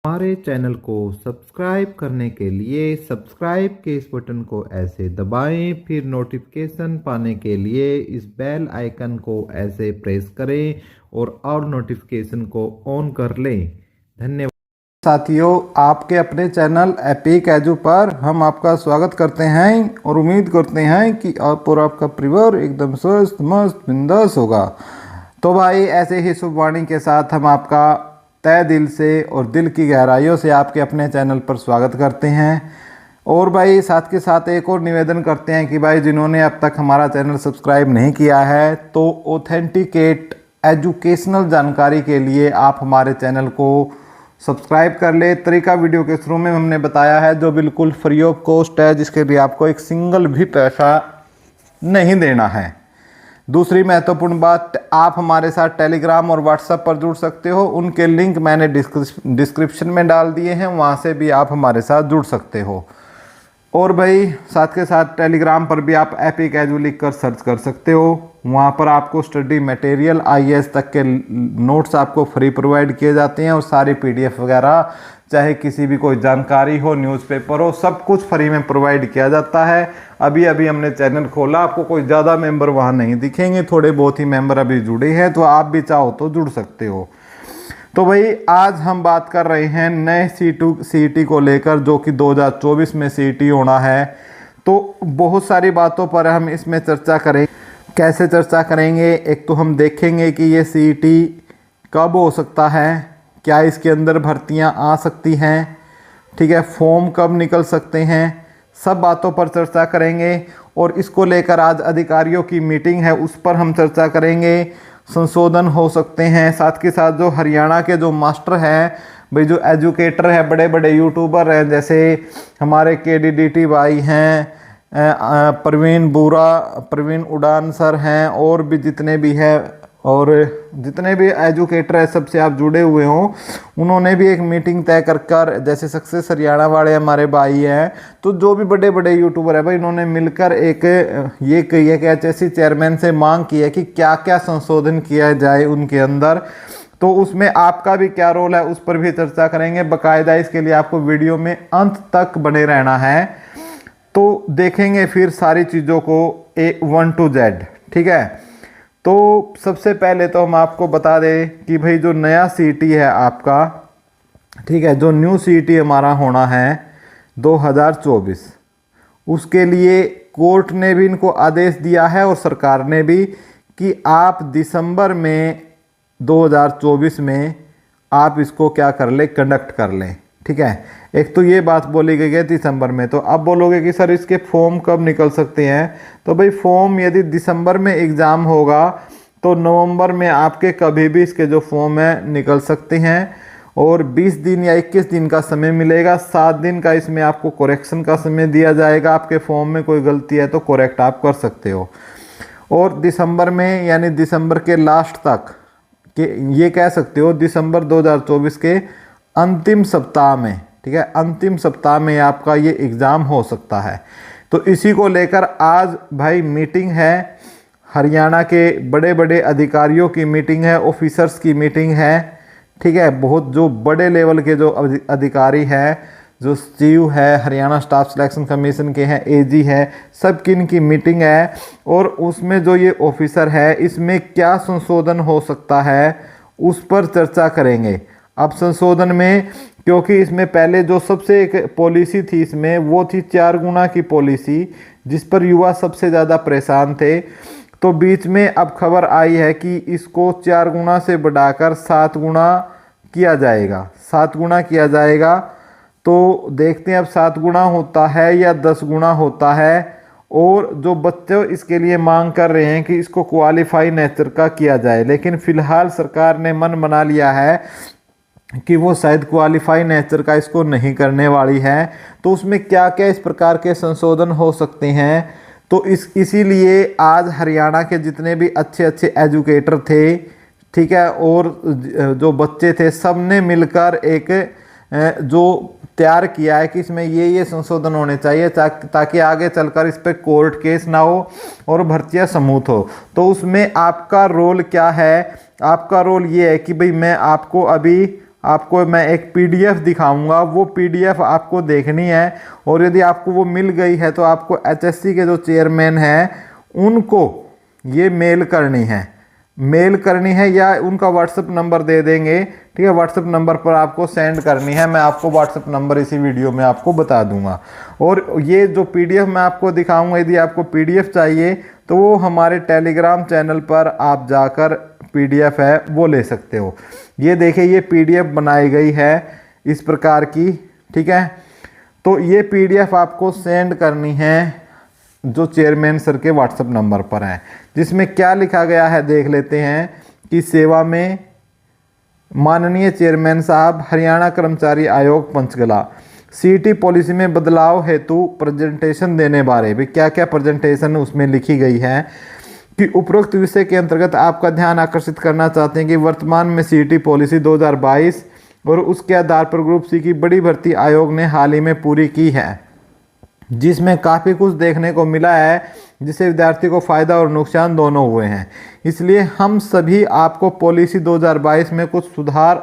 हमारे चैनल को सब्सक्राइब करने के लिए सब्सक्राइब के इस बटन को ऐसे दबाएं, फिर नोटिफिकेशन पाने के लिए इस बेल आइकन को ऐसे प्रेस करें और नोटिफिकेशन को ऑन कर लें। धन्यवाद साथियों, आपके अपने चैनल एपिक एजू पर हम आपका स्वागत करते हैं और उम्मीद करते हैं कि आप और आपका परिवार एकदम स्वस्थ मस्त बिंदास होगा। तो भाई, ऐसे ही शुभवाणी के साथ हम आपका तय दिल से और दिल की गहराइयों से आपके अपने चैनल पर स्वागत करते हैं। और भाई, साथ के साथ एक और निवेदन करते हैं कि भाई, जिन्होंने अब तक हमारा चैनल सब्सक्राइब नहीं किया है तो ऑथेंटिकेट एजुकेशनल जानकारी के लिए आप हमारे चैनल को सब्सक्राइब कर ले। तरीका वीडियो के शुरू में हमने बताया है, जो बिल्कुल फ्री ऑफ कॉस्ट है, जिसके लिए आपको एक सिंगल भी पैसा नहीं देना है। दूसरी महत्वपूर्ण बात, आप हमारे साथ टेलीग्राम और व्हाट्सएप पर जुड़ सकते हो। उनके लिंक मैंने डिस्क्रिप्शन में डाल दिए हैं, वहाँ से भी आप हमारे साथ जुड़ सकते हो। और भाई, साथ के साथ टेलीग्राम पर भी आप एपिक एजू लिख कर सर्च कर सकते हो। वहाँ पर आपको स्टडी मटेरियल आईएएस तक के नोट्स आपको फ्री प्रोवाइड किए जाते हैं और सारी पीडीएफ वगैरह, चाहे किसी भी कोई जानकारी हो, न्यूज़पेपर हो, सब कुछ फ्री में प्रोवाइड किया जाता है। अभी अभी हमने चैनल खोला, आपको कोई ज़्यादा मेंबर वहाँ नहीं दिखेंगे, थोड़े बहुत ही मेंबर अभी जुड़े हैं, तो आप भी चाहो तो जुड़ सकते हो। तो भाई, आज हम बात कर रहे हैं नए सीईटी को लेकर, जो कि 2024 में सीईटी होना है। तो बहुत सारी बातों पर हम इसमें चर्चा करेंगे। कैसे चर्चा करेंगे? एक तो हम देखेंगे कि ये सीईटी कब हो सकता है, क्या इसके अंदर भर्तियां आ सकती हैं, ठीक है, फॉर्म कब निकल सकते हैं, सब बातों पर चर्चा करेंगे। और इसको लेकर आज अधिकारियों की मीटिंग है, उस पर हम चर्चा करेंगे। संशोधन हो सकते हैं। साथ के साथ जो हरियाणा के जो मास्टर हैं, भाई जो एजुकेटर हैं, बड़े बड़े यूट्यूबर हैं, जैसे हमारे केडीडीटी भाई हैं, प्रवीण उड़ान सर हैं, और भी जितने भी हैं, और जितने भी एजुकेटर हैं, सबसे आप जुड़े हुए हों, उन्होंने भी एक मीटिंग तय कर जैसे सक्सेस हरियाणा वाले हमारे भाई हैं, तो जो भी बड़े बड़े यूट्यूबर हैं भाई, इन्होंने मिलकर एक ये कही है कि एचएससी चेयरमैन से मांग की है कि क्या क्या संशोधन किया जाए उनके अंदर। तो उसमें आपका भी क्या रोल है, उस पर भी चर्चा करेंगे बाकायदा। इसके लिए आपको वीडियो में अंत तक बने रहना है, तो देखेंगे फिर सारी चीज़ों को A1 to Z, ठीक है। तो सबसे पहले तो हम आपको बता दें कि भाई, जो नया सीईटी है आपका, ठीक है, जो न्यू सीईटी हमारा होना है 2024, उसके लिए कोर्ट ने भी इनको आदेश दिया है और सरकार ने भी, कि आप दिसंबर में 2024 में आप इसको क्या कर ले, कंडक्ट कर लें, ठीक है। एक तो ये बात बोली गई है दिसंबर में। तो अब बोलोगे कि सर इसके फॉर्म कब निकल सकते हैं? तो भाई, फॉर्म यदि दिसंबर में एग्ज़ाम होगा तो नवंबर में आपके कभी भी इसके जो फॉर्म है निकल सकते हैं। और 20 दिन या 21 दिन का समय मिलेगा। 7 दिन का इसमें आपको करेक्शन का समय दिया जाएगा। आपके फॉर्म में कोई गलती है तो करेक्ट आप कर सकते हो। और दिसंबर में, यानी दिसंबर के लास्ट तक, ये कह सकते हो दिसंबर 2024 के अंतिम सप्ताह में, ठीक है, अंतिम सप्ताह में आपका ये एग्ज़ाम हो सकता है। तो इसी को लेकर आज भाई मीटिंग है, हरियाणा के बड़े बड़े अधिकारियों की मीटिंग है, ऑफिसर्स की मीटिंग है, ठीक है। बहुत जो बड़े लेवल के जो अधिकारी हैं, जो सचिव है, हरियाणा स्टाफ सिलेक्शन कमीशन के हैं, एजी है, सब की इनकी मीटिंग है। और उसमें जो ये ऑफिसर है, इसमें क्या संशोधन हो सकता है उस पर चर्चा करेंगे। अब संशोधन में, क्योंकि इसमें पहले जो सबसे एक पॉलिसी थी इसमें, वो थी 4 गुना की पॉलिसी, जिस पर युवा सबसे ज़्यादा परेशान थे। तो बीच में अब खबर आई है कि इसको 4 गुना से बढ़ाकर 7 गुना किया जाएगा, 7 गुना किया जाएगा। तो देखते हैं अब 7 गुना होता है या 10 गुना होता है। और जो बच्चे इसके लिए मांग कर रहे हैं कि इसको क्वालिफाई नेचर का किया जाए, लेकिन फ़िलहाल सरकार ने मन बना लिया है कि वो शायद क्वालिफाई नेचर का इसको नहीं करने वाली है। तो उसमें क्या क्या इस प्रकार के संशोधन हो सकते हैं, तो इसीलिए आज हरियाणा के जितने भी अच्छे अच्छे एजुकेटर थे, ठीक है, और जो बच्चे थे, सब ने मिलकर एक जो तैयार किया है कि इसमें ये संशोधन होने चाहिए, ताकि आगे चलकर इस पर कोर्ट केस ना हो और भर्तियाँ स्मूथ हो। तो उसमें आपका रोल क्या है? आपका रोल ये है कि भाई, मैं आपको अभी आपको मैं एक पीडीएफ दिखाऊंगा, वो पीडीएफ आपको देखनी है। और यदि आपको वो मिल गई है तो आपको एचएससी के जो चेयरमैन हैं उनको ये मेल करनी है या उनका व्हाट्सएप नंबर दे देंगे, ठीक है। व्हाट्सएप नंबर पर आपको सेंड करनी है, मैं आपको व्हाट्सएप नंबर इसी वीडियो में आपको बता दूंगा। और ये जो पीडीएफ मैं आपको दिखाऊंगा, यदि आपको पीडीएफ चाहिए तो वो हमारे टेलीग्राम चैनल पर आप जाकर पीडीएफ है वो ले सकते हो। ये देखिए ये पीडीएफ बनाई गई है इस प्रकार की, ठीक है। तो ये पीडीएफ आपको सेंड करनी है जो चेयरमैन सर के व्हाट्सएप नंबर पर है, जिसमें क्या लिखा गया है देख लेते हैं कि सेवा में माननीय चेयरमैन साहब, हरियाणा कर्मचारी आयोग पंचकला, सीटी पॉलिसी में बदलाव हेतु प्रेजेंटेशन देने बारे भी क्या क्या प्रेजेंटेशन उसमें लिखी गई है कि उपरोक्त विषय के अंतर्गत आपका ध्यान आकर्षित करना चाहते हैं कि वर्तमान में सीटी पॉलिसी 2022 और उसके आधार पर ग्रुप सी की बड़ी भर्ती आयोग ने हाल ही में पूरी की है, जिसमें काफ़ी कुछ देखने को मिला है, जिससे विद्यार्थी को फ़ायदा और नुकसान दोनों हुए हैं। इसलिए हम सभी आपको पॉलिसी 2022 में कुछ सुधार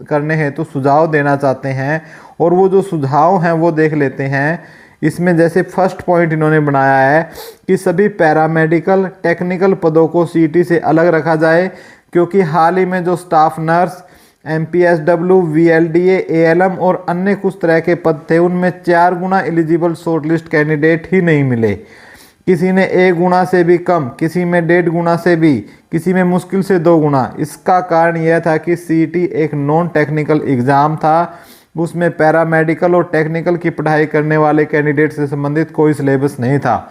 करने हैं तो सुझाव देना चाहते हैं, और वो जो सुझाव हैं वो देख लेते हैं। इसमें जैसे फर्स्ट पॉइंट इन्होंने बनाया है कि सभी पैरामेडिकल टेक्निकल पदों को सीटी से अलग रखा जाए, क्योंकि हाल ही में जो staff nurse, MPSW, VLDA, ALM और अन्य कुछ तरह के पद थे उनमें 4 गुना एलिजिबल शॉर्टलिस्ट कैंडिडेट ही नहीं मिले। किसी ने 1 गुना से भी कम, किसी में 1.5 गुना से भी, किसी में मुश्किल से 2 गुना। इसका कारण यह था कि सीटी एक नॉन टेक्निकल एग्ज़ाम था, उसमें पैरामेडिकल और टेक्निकल की पढ़ाई करने वाले कैंडिडेट से संबंधित कोई सिलेबस नहीं था,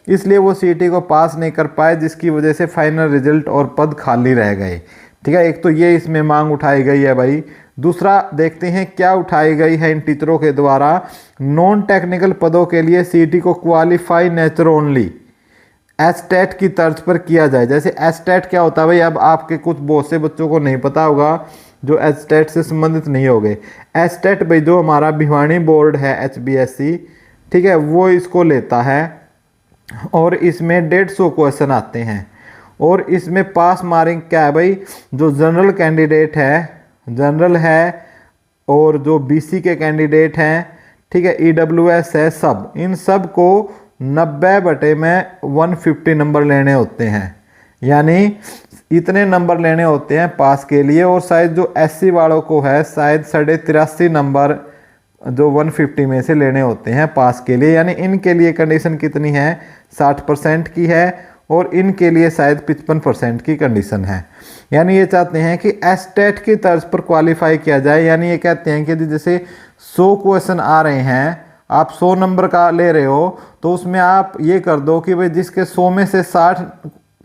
इसलिए वो सीटी को पास नहीं कर पाए, जिसकी वजह से फाइनल रिजल्ट और पद खाली रह गए, ठीक है। एक तो ये इसमें मांग उठाई गई है भाई। दूसरा देखते हैं क्या उठाई गई है इन टीचरों के द्वारा। नॉन टेक्निकल पदों के लिए सीटी को क्वालिफाई नेचर ओनली एस्टेट की तर्ज पर किया जाए। जैसे एस्टेट क्या होता है भाई, अब आपके कुछ बहुत से बच्चों को नहीं पता होगा जो एस्टेट से संबंधित नहीं होंगे। एस्टेट भाई जो हमारा भिवानी बोर्ड है HBSC, ठीक है, वो इसको लेता है और इसमें 150 क्वेश्चन आते हैं। और इसमें पास मार्किंग क्या है भाई, जो जनरल कैंडिडेट है, जनरल है, और जो BC के कैंडिडेट हैं, ठीक है, EWS है, सब इन सब को 90/150 नंबर लेने होते हैं, यानी इतने नंबर लेने होते हैं पास के लिए। और शायद जो SC वालों को है शायद 83.5 नंबर जो 150 में से लेने होते हैं पास के लिए, यानी इनके लिए कंडीशन कितनी है, 60% की है, और इनके लिए शायद 55% की कंडीशन है। यानी ये चाहते हैं कि एस्टेट की तर्ज पर क्वालिफाई किया जाए। यानी ये कहते हैं कि जैसे 100 क्वेश्चन आ रहे हैं, आप 100 नंबर का ले रहे हो, तो उसमें आप ये कर दो कि भाई जिसके 100 में से 60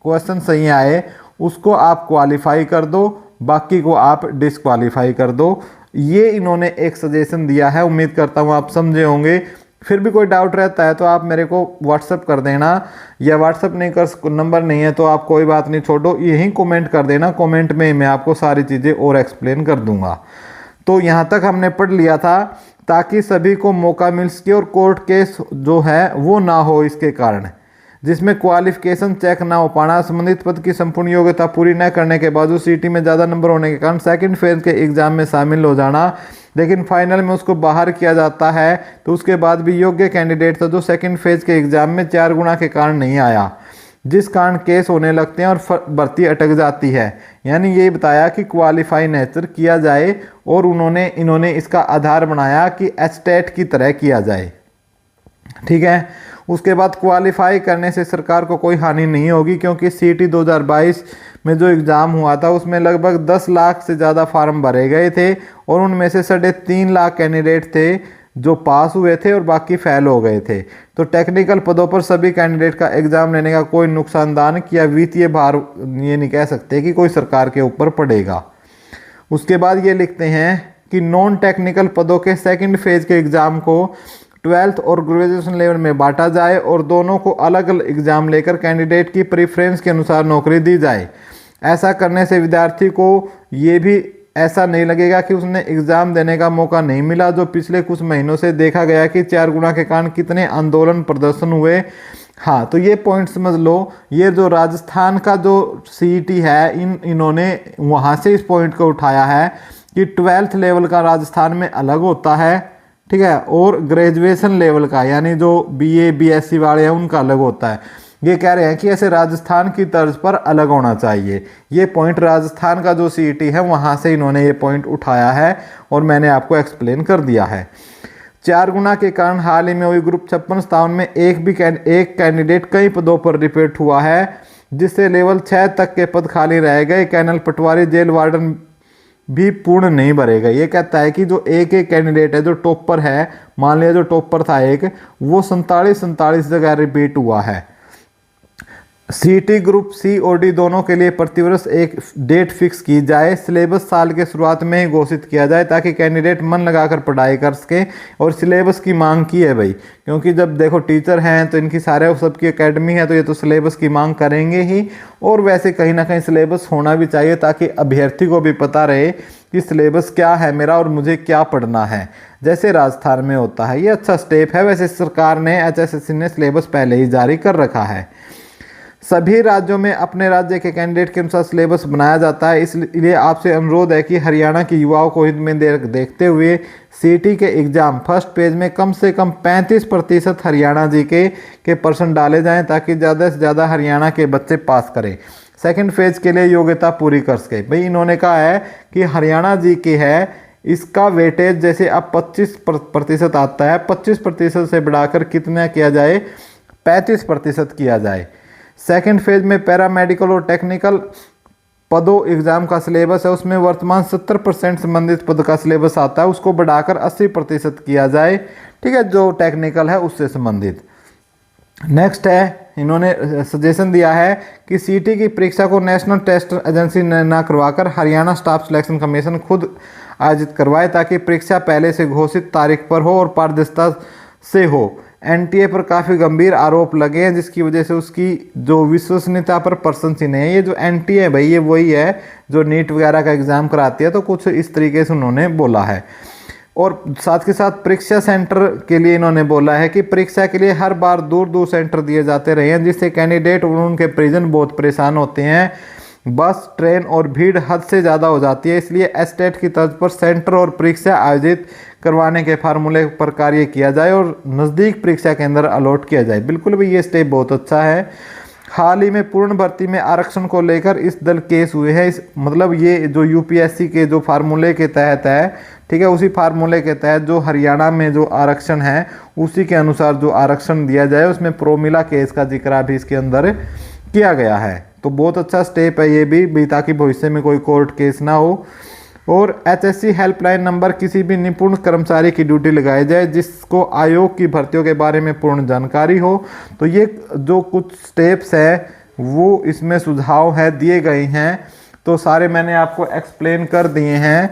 क्वेश्चन सही आए उसको आप क्वालिफाई कर दो, बाकी को आप डिसक्वालीफाई कर दो। ये इन्होंने एक सजेशन दिया है, उम्मीद करता हूँ आप समझे होंगे। फिर भी कोई डाउट रहता है तो आप मेरे को व्हाट्सअप कर देना, या व्हाट्सअप नहीं कर नंबर नहीं है तो आप कोई बात नहीं छोड़ो, यहीं कमेंट कर देना, कमेंट में मैं आपको सारी चीज़ें और एक्सप्लेन कर दूंगा। तो यहाँ तक हमने पढ़ लिया था ताकि सभी को मौका मिल सके और कोर्ट केस जो है वो ना हो इसके कारण, जिसमें क्वालिफिकेशन चेक ना हो पाना, संबंधित पद की संपूर्ण योग्यता पूरी न करने के बावजूद सीटी में ज़्यादा नंबर होने के कारण सेकंड फेज के एग्जाम में शामिल हो जाना, लेकिन फाइनल में उसको बाहर किया जाता है तो उसके बाद भी योग्य कैंडिडेट था जो सेकंड फेज के एग्जाम में 4 गुना के कारण नहीं आया, जिस कारण केस होने लगते हैं और भर्ती अटक जाती है। यानी ये बताया कि क्वालिफाई नेचर किया जाए, और इन्होंने इसका आधार बनाया कि एस्टेट की तरह किया जाए, ठीक है। उसके बाद क्वालिफाई करने से सरकार को कोई हानि नहीं होगी, क्योंकि सीटी 2022 में जो एग्ज़ाम हुआ था उसमें लगभग 10 लाख से ज़्यादा फार्म भरे गए थे, और उनमें से 3.5 लाख कैंडिडेट थे जो पास हुए थे और बाकी फेल हो गए थे। तो टेक्निकल पदों पर सभी कैंडिडेट का एग्ज़ाम लेने का कोई नुकसानदान या वित्तीय भार ये नहीं कह सकते कि कोई सरकार के ऊपर पड़ेगा। उसके बाद ये लिखते हैं कि नॉन टेक्निकल पदों के सेकंड फेज के एग्ज़ाम को 12th और ग्रेजुएशन लेवल में बांटा जाए, और दोनों को अलग अलग एग्ज़ाम लेकर कैंडिडेट की प्रेफरेंस के अनुसार नौकरी दी जाए। ऐसा करने से विद्यार्थी को ये भी ऐसा नहीं लगेगा कि उसने एग्ज़ाम देने का मौका नहीं मिला, जो पिछले कुछ महीनों से देखा गया कि 4 गुना के कारण कितने आंदोलन प्रदर्शन हुए। हाँ, तो ये पॉइंट समझ लो, ये जो राजस्थान का जो CET है इन्होंने वहाँ से इस पॉइंट को उठाया है कि 12th लेवल का राजस्थान में अलग होता है, ठीक है, और ग्रेजुएशन लेवल का यानी जो BA BSc वाले हैं उनका अलग होता है। ये कह रहे हैं कि ऐसे राजस्थान की तर्ज पर अलग होना चाहिए। ये पॉइंट राजस्थान का जो CET है वहाँ से इन्होंने ये पॉइंट उठाया है और मैंने आपको एक्सप्लेन कर दिया है। 4 गुना के कारण हाल ही में हुई ग्रुप 56-57 में एक कैंडिडेट कई पदों पर रिपीट हुआ है, जिससे लेवल 6 तक के पद खाली रह गए। कर्नल पटवारी जेल वार्डन भी पूर्ण नहीं भरेगा। ये कहता है कि जो एक कैंडिडेट है जो टॉपर है, मान लिया जो टॉपर था एक, वो 47 जगह रिपीट हुआ है। CET ग्रुप C और D दोनों के लिए प्रतिवर्ष एक डेट फिक्स की जाए। सिलेबस साल के शुरुआत में ही घोषित किया जाए ताकि कैंडिडेट मन लगाकर पढ़ाई कर सके। और सिलेबस की मांग की है भाई, क्योंकि जब देखो टीचर हैं तो इनकी सारे सबकी एकेडमी है, तो ये तो सिलेबस की मांग करेंगे ही। और वैसे कहीं ना कहीं सिलेबस होना भी चाहिए ताकि अभ्यर्थी को भी पता रहे कि सिलेबस क्या है मेरा और मुझे क्या पढ़ना है, जैसे राजस्थान में होता है। ये अच्छा स्टेप है। वैसे सरकार ने HSSC ने सिलेबस पहले ही जारी कर रखा है। सभी राज्यों में अपने राज्य के कैंडिडेट के अनुसार सिलेबस बनाया जाता है। इसलिए आपसे अनुरोध है कि हरियाणा के युवाओं को हित में देखते हुए CET के एग्जाम फर्स्ट पेज में कम से कम 35% हरियाणा GK के पर्सन डाले जाएं ताकि ज़्यादा से ज़्यादा हरियाणा के बच्चे पास करें, सेकंड फेज के लिए योग्यता पूरी कर सके। भाई इन्होंने कहा है कि हरियाणा GK है, इसका वेटेज जैसे अब 25% आता है, 25% से बढ़ाकर कितना किया जाए, 35% किया जाए। सेकंड फेज में पैरामेडिकल और टेक्निकल पदों एग्जाम का सिलेबस है, उसमें वर्तमान 70% संबंधित पद का सिलेबस आता है, उसको बढ़ाकर 80% किया जाए, ठीक है, जो टेक्निकल है उससे संबंधित। नेक्स्ट है, इन्होंने सजेशन दिया है कि CET की परीक्षा को नेशनल टेस्ट एजेंसी ने न करवाकर हरियाणा स्टाफ सिलेक्शन कमीशन खुद आयोजित करवाए ताकि परीक्षा पहले से घोषित तारीख पर हो और पारदर्शिता से हो। NTA पर काफ़ी गंभीर आरोप लगे हैं जिसकी वजह से उसकी जो विश्वसनीयता पर प्रशंसनीय नहीं है। ये जो NTA है भाई, ये वही है जो नीट वगैरह का एग्ज़ाम कराती है, तो कुछ इस तरीके से उन्होंने बोला है। और साथ के साथ परीक्षा सेंटर के लिए इन्होंने बोला है कि परीक्षा के लिए हर बार दूर दूर सेंटर दिए जाते रहे हैं, जिससे कैंडिडेट और उनके परिजन बहुत परेशान होते हैं। बस, ट्रेन और भीड़ हद से ज़्यादा हो जाती है, इसलिए एस्टेट की तर्ज पर सेंटर और परीक्षा आयोजित करवाने के फार्मूले पर कार्य किया जाए और नज़दीक परीक्षा केंद्र अलॉट किया जाए। बिल्कुल भी ये स्टेप बहुत अच्छा है। हाल ही में पूर्ण भर्ती में आरक्षण को लेकर इस दल केस हुए हैं। इस मतलब ये जो UPSC के जो फार्मूले के तहत है, ठीक है, उसी फार्मूले के तहत जो हरियाणा में जो आरक्षण है उसी के अनुसार जो आरक्षण दिया जाए, उसमें प्रोमिला केस का जिक्र भी इसके अंदर किया गया है। तो बहुत अच्छा स्टेप है ये भी, ताकि भविष्य में कोई कोर्ट केस ना हो। और HSC हेल्पलाइन नंबर किसी भी निपुण कर्मचारी की ड्यूटी लगाई जाए जिसको आयोग की भर्तियों के बारे में पूर्ण जानकारी हो। तो ये जो कुछ स्टेप्स है वो इसमें सुझाव है दिए गए हैं, तो सारे मैंने आपको एक्सप्लेन कर दिए हैं।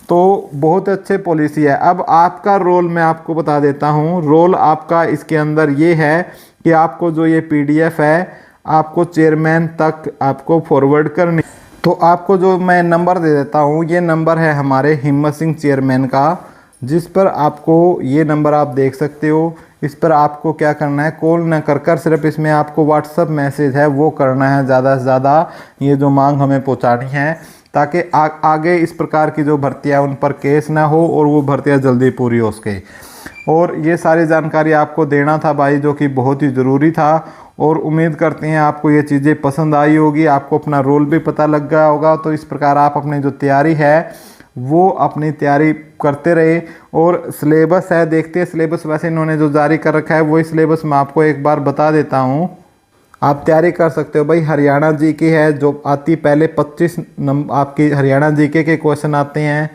तो बहुत अच्छे पॉलिसी है। अब आपका रोल मैं आपको बता देता हूँ। रोल आपका इसके अंदर ये है कि आपको जो ये PDF है आपको चेयरमैन तक आपको फॉरवर्ड करनी। तो आपको जो मैं नंबर दे देता हूँ, ये नंबर है हमारे हिम्मत सिंह चेयरमैन का, जिस पर आपको ये नंबर आप देख सकते हो। इस पर आपको क्या करना है, कॉल न कर सिर्फ इसमें आपको व्हाट्सअप मैसेज है वो करना है ज़्यादा से ज़्यादा, ये जो मांग हमें पहुँचानी है, ताकि आगे इस प्रकार की जो भर्तियाँ उन पर केस ना हो और वो भर्तियाँ जल्दी पूरी हो सके। और ये सारी जानकारी आपको देना था भाई, जो कि बहुत ही ज़रूरी था। और उम्मीद करते हैं आपको ये चीज़ें पसंद आई होगी, आपको अपना रोल भी पता लग गया होगा। तो इस प्रकार आप अपनी जो तैयारी है वो अपनी तैयारी करते रहे। और सिलेबस है, देखते हैं सिलेबस वैसे इन्होंने जो जारी कर रखा है वही सिलेबस मैं आपको एक बार बता देता हूँ, आप तैयारी कर सकते हो भाई। हरियाणा GK है जो आती, पहले 25 नंबर आपकी हरियाणा GK के क्वेश्चन आते हैं,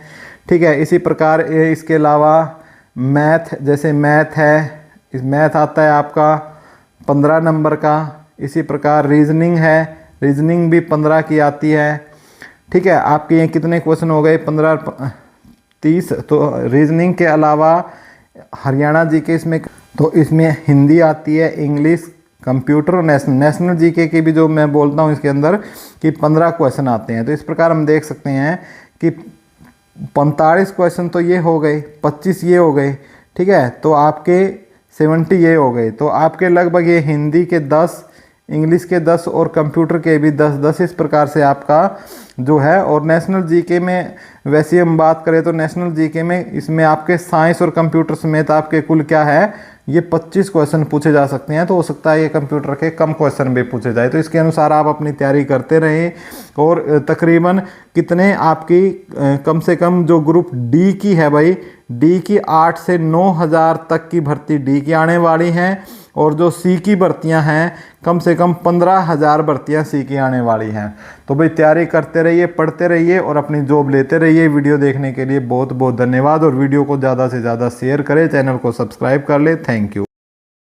ठीक है। इसी प्रकार इसके अलावा मैथ, जैसे मैथ है, इस मैथ आता है आपका 15 नंबर का। इसी प्रकार रीजनिंग है, रीजनिंग भी 15 की आती है, ठीक है। आपके ये कितने क्वेश्चन हो गए, 15 30। तो रीजनिंग के अलावा हरियाणा GK इसमें, तो इसमें हिंदी आती है, इंग्लिश, कंप्यूटर और नेशनल GK की भी जो मैं बोलता हूँ इसके अंदर कि 15 क्वेश्चन आते हैं। तो इस प्रकार हम देख सकते हैं कि 45 क्वेश्चन तो ये हो गए, 25 ये हो गए, ठीक है। तो आपके 70 ये हो गए। तो आपके लगभग ये हिंदी के 10, इंग्लिश के 10 और कंप्यूटर के भी 10 इस प्रकार से आपका जो है। और नेशनल जीके में वैसे हम बात करें तो नेशनल जीके में इसमें आपके साइंस और कंप्यूटर समेत आपके कुल क्या है, ये 25 क्वेश्चन पूछे जा सकते हैं। तो हो सकता है ये कंप्यूटर के कम क्वेश्चन भी पूछे जाए, तो इसके अनुसार आप अपनी तैयारी करते रहें। और तकरीबन कितने आपकी कम से कम जो ग्रुप डी की है भाई, डी की 8 से 9,000 तक की भर्ती डी की आने वाली हैं। और जो सी की भर्तियां हैं कम से कम 15,000 भर्तियां सी की आने वाली हैं। तो भाई तैयारी करते रहिए, पढ़ते रहिए और अपनी जॉब लेते रहिए। वीडियो देखने के लिए बहुत बहुत धन्यवाद, और वीडियो को ज़्यादा से ज़्यादा शेयर करें, चैनल को सब्सक्राइब कर ले। Thank you.